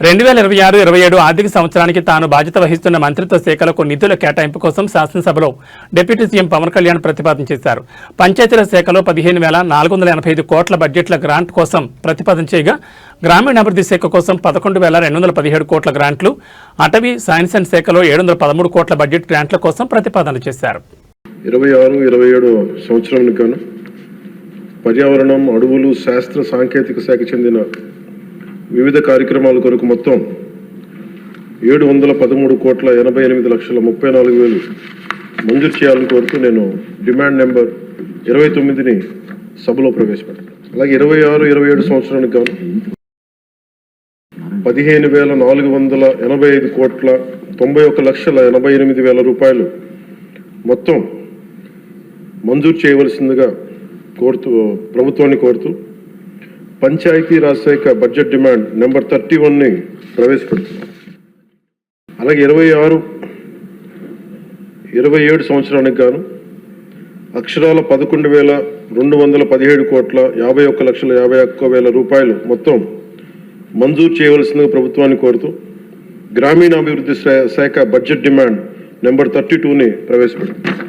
2026-27 ఆర్థిక సంవత్సరానికి తాను బాధ్యత వహిస్తున్న మంత్రిత్వ శాఖలకు నిధుల కేటాయింపు కోసం శాసనసభలో డిప్యూటీ సీఎం పవన్ కళ్యాణ్ ప్రతిపాదన చేశారు. పంచాయతీరాజ్ శాఖలో 15,485 కోట్ల బడ్జెట్ల గ్రాంట్ కోసం ప్రతిపాదన చేయగా, గ్రామీణాభివృద్ధి శాఖ కోసం 11,217 కోట్ల గ్రాంట్లు, అటవీ సైన్స్ అండ్ శాఖలో 713 కోట్ల బడ్జెట్ గ్రాంట్ల కోసం ప్రతిపాదన చేశారు. 26-27 సంవత్సరానికి గాను పర్యావరణం, అడవులు, శాస్త్ర సాంకేతిక శాఖ చెందిన వివిధ కార్యక్రమాల కొరకు మొత్తం 713,88,34,000 మంజూరు చేయాలని కోరుతూ నేను డిమాండ్ నెంబర్ 29ని సభలో ప్రవేశపెట్టాను. అలాగే 26-27 సంవత్సరానికి గాను 15,485 కోట్ల 91,88,000 రూపాయలు మొత్తం మంజూరు చేయవలసిందిగా ప్రభుత్వాన్ని కోరుతూ పంచాయతీరాజ్ శాఖ బడ్జెట్ డిమాండ్ నెంబర్ 31ని ప్రవేశపెడుతున్నాం. అలాగే 26-27 సంవత్సరానికి గాను అక్షరాల 11,217 కోట్ల 51,51,000 రూపాయలు మొత్తం మంజూరు చేయవలసిందిగా ప్రభుత్వాన్ని కోరుతూ గ్రామీణాభివృద్ధి శాఖ బడ్జెట్ డిమాండ్ నెంబర్ 32ని ప్రవేశపెడుతున్నాం.